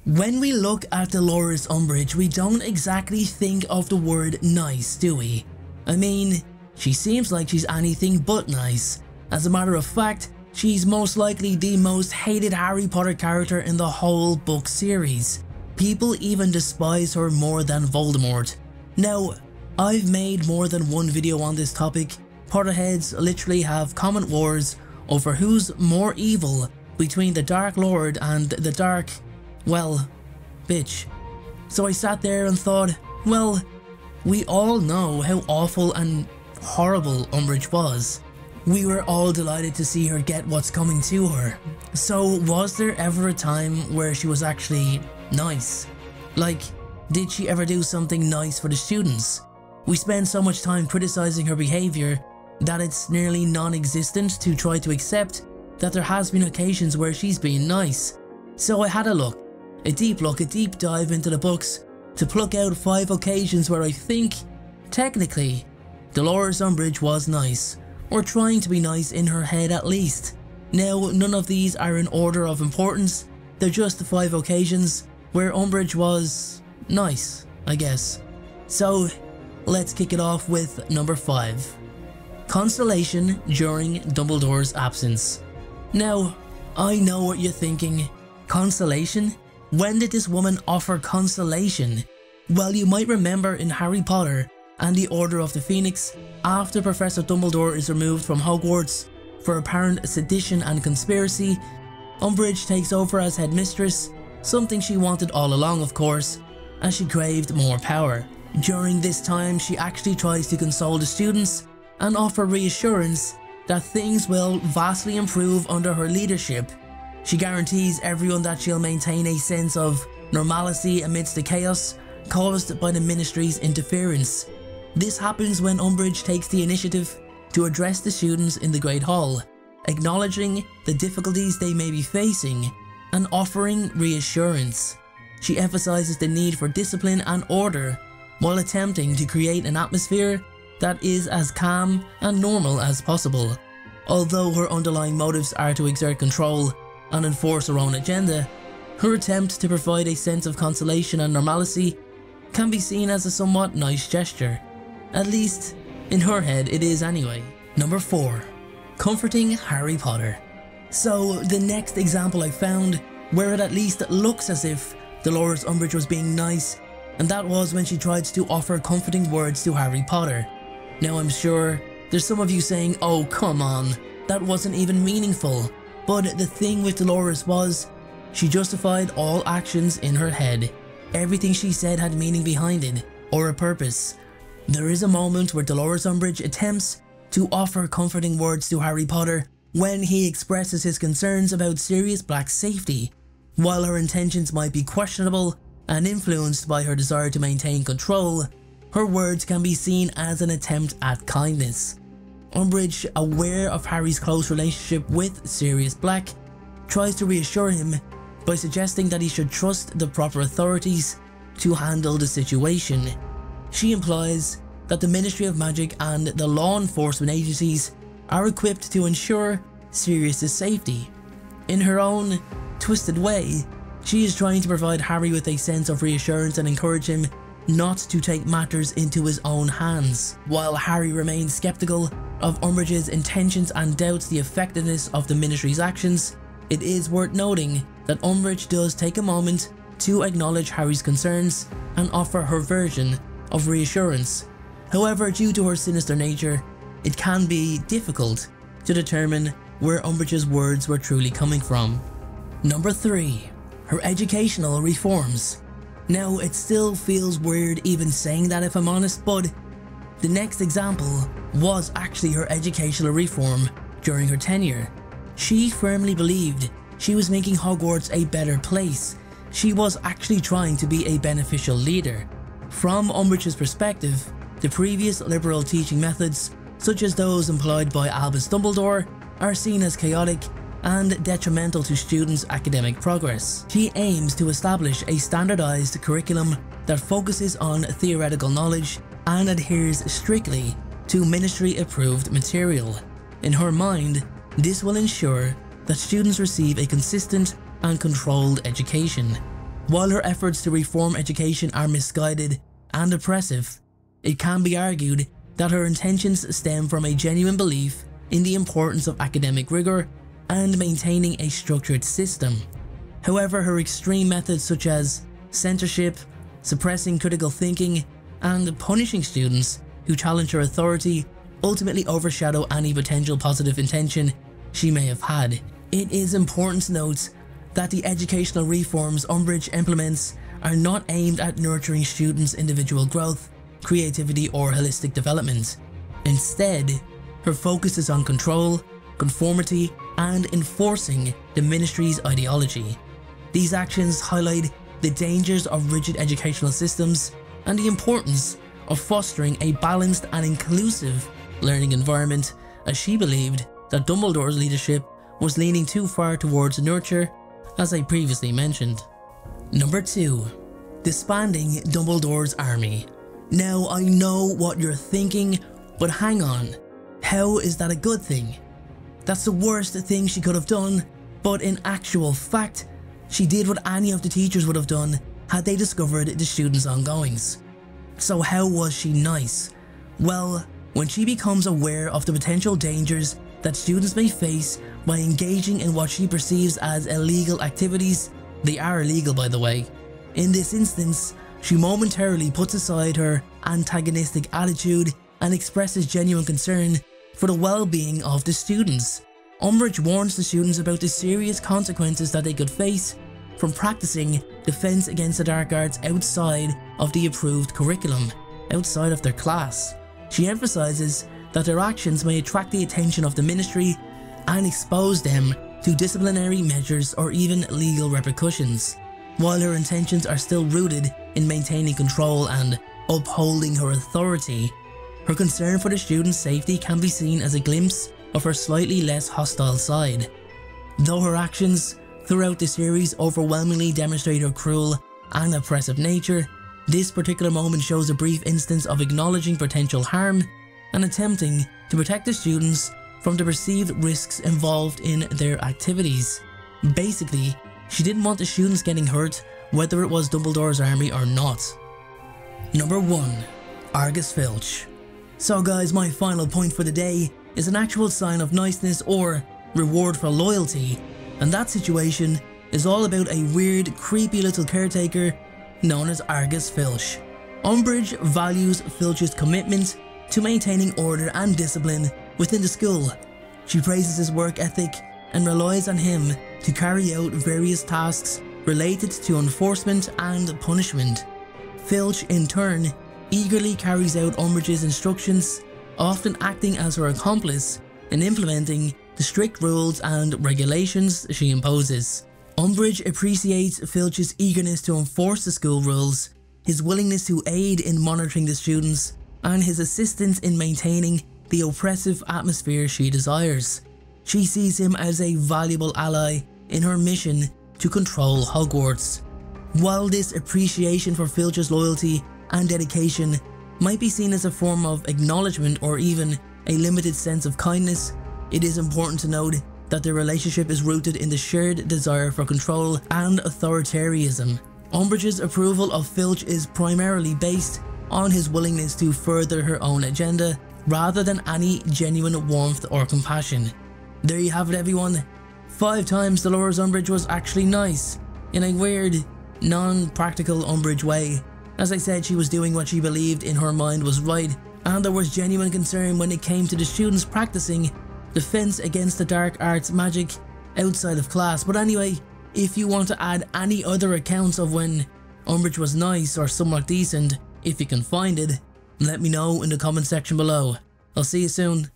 When we look at Dolores Umbridge, we don't exactly think of the word nice, do we? I mean, she seems like she's anything but nice. As a matter of fact, she's most likely the most hated Harry Potter character in the whole book series. People even despise her more than Voldemort. Now, I've made more than one video on this topic. Potterheads literally have comment wars over who's more evil between the Dark Lord and the Dark, well, bitch. So I sat there and thought, well, we all know how awful and horrible Umbridge was. We were all delighted to see her get what's coming to her. So was there ever a time where she was actually nice? Like, did she ever do something nice for the students? We spend so much time criticizing her behavior that it's nearly non-existent to try to accept that there has been occasions where she's been nice. So I had a deep dive into the books to pluck out 5 occasions where I think, technically, Dolores Umbridge was nice, or trying to be nice in her head at least. Now, none of these are in order of importance, they're just the 5 occasions where Umbridge was nice, I guess. So, let's kick it off with number 5. Consolation during Dumbledore's absence. Now, I know what you're thinking. Consolation? When did this woman offer consolation? Well, you might remember in Harry Potter and the Order of the Phoenix, after Professor Dumbledore is removed from Hogwarts for apparent sedition and conspiracy, Umbridge takes over as headmistress, something she wanted all along of course, as she craved more power. During this time, she actually tries to console the students and offer reassurance that things will vastly improve under her leadership. She guarantees everyone that she'll maintain a sense of normalcy amidst the chaos caused by the Ministry's interference. This happens when Umbridge takes the initiative to address the students in the Great Hall, acknowledging the difficulties they may be facing and offering reassurance. She emphasizes the need for discipline and order while attempting to create an atmosphere that is as calm and normal as possible. Although her underlying motives are to exert control and enforce her own agenda, her attempt to provide a sense of consolation and normalcy can be seen as a somewhat nice gesture. At least, in her head it is anyway. Number 4. Comforting Harry Potter. So, the next example I found where it at least looks as if Dolores Umbridge was being nice, and that was when she tried to offer comforting words to Harry Potter. Now I'm sure there's some of you saying, oh come on, that wasn't even meaningful. But the thing with Dolores was, she justified all actions in her head. Everything she said had meaning behind it, or a purpose. There is a moment where Dolores Umbridge attempts to offer comforting words to Harry Potter when he expresses his concerns about Sirius Black's safety. While her intentions might be questionable and influenced by her desire to maintain control, her words can be seen as an attempt at kindness. Umbridge, aware of Harry's close relationship with Sirius Black, tries to reassure him by suggesting that he should trust the proper authorities to handle the situation. She implies that the Ministry of Magic and the law enforcement agencies are equipped to ensure Sirius's safety. In her own twisted way, she is trying to provide Harry with a sense of reassurance and encourage him not to take matters into his own hands. While Harry remains skeptical of Umbridge's intentions and doubts the effectiveness of the Ministry's actions, it is worth noting that Umbridge does take a moment to acknowledge Harry's concerns and offer her version of reassurance. However, due to her sinister nature, it can be difficult to determine where Umbridge's words were truly coming from. Number 3. Her educational reforms. Now, it still feels weird even saying that if I'm honest, but the next example was actually her educational reform during her tenure. She firmly believed she was making Hogwarts a better place. She was actually trying to be a beneficial leader. From Umbridge's perspective, the previous liberal teaching methods, such as those employed by Albus Dumbledore, are seen as chaotic and detrimental to students' academic progress. She aims to establish a standardized curriculum that focuses on theoretical knowledge and adheres strictly to ministry-approved material. In her mind, this will ensure that students receive a consistent and controlled education. While her efforts to reform education are misguided and oppressive, it can be argued that her intentions stem from a genuine belief in the importance of academic rigor and maintaining a structured system. However, her extreme methods such as censorship, suppressing critical thinking, and punishing students who challenge her authority ultimately overshadow any potential positive intention she may have had. It is important to note that the educational reforms Umbridge implements are not aimed at nurturing students' individual growth, creativity, or holistic development. Instead, her focus is on control, conformity, and enforcing the ministry's ideology. These actions highlight the dangers of rigid educational systems and the importance of fostering a balanced and inclusive learning environment, as she believed that Dumbledore's leadership was leaning too far towards nurture, as I previously mentioned. Number 2. Disbanding Dumbledore's Army. Now, I know what you're thinking, but hang on. How is that a good thing? That's the worst thing she could have done, but in actual fact, she did what any of the teachers would have done had they discovered the students' ongoings. So how was she nice? Well, when she becomes aware of the potential dangers that students may face by engaging in what she perceives as illegal activities, they are illegal by the way. In this instance, she momentarily puts aside her antagonistic attitude and expresses genuine concern for the well-being of the students. Umbridge warns the students about the serious consequences that they could face from practicing defense against the dark arts outside of the approved curriculum, outside of their class. She emphasizes that their actions may attract the attention of the ministry and expose them to disciplinary measures or even legal repercussions. While her intentions are still rooted in maintaining control and upholding her authority, her concern for the students' safety can be seen as a glimpse of her slightly less hostile side. Though her actions throughout the series overwhelmingly demonstrate her cruel and oppressive nature, this particular moment shows a brief instance of acknowledging potential harm and attempting to protect the students from the perceived risks involved in their activities. Basically, she didn't want the students getting hurt, whether it was Dumbledore's Army or not. Number 1. Argus Filch. So guys, my final point for the day is an actual sign of niceness or reward for loyalty, and that situation is all about a weird, creepy little caretaker known as Argus Filch. Umbridge values Filch's commitment to maintaining order and discipline within the school. She praises his work ethic and relies on him to carry out various tasks related to enforcement and punishment. Filch, in turn, eagerly carries out Umbridge's instructions, often acting as her accomplice in implementing the strict rules and regulations she imposes. Umbridge appreciates Filch's eagerness to enforce the school rules, his willingness to aid in monitoring the students, and his assistance in maintaining the oppressive atmosphere she desires. She sees him as a valuable ally in her mission to control Hogwarts. While this appreciation for Filch's loyalty and dedication might be seen as a form of acknowledgement or even a limited sense of kindness, it is important to note that their relationship is rooted in the shared desire for control and authoritarianism. Umbridge's approval of Filch is primarily based on his willingness to further her own agenda, rather than any genuine warmth or compassion. There you have it everyone. 5 times Dolores Umbridge was actually nice, in a weird, non-practical Umbridge way. As I said, she was doing what she believed in her mind was right, and there was genuine concern when it came to the students practicing defense against the dark arts magic outside of class. But anyway, if you want to add any other accounts of when Umbridge was nice or somewhat decent, if you can find it, let me know in the comment section below. I'll see you soon.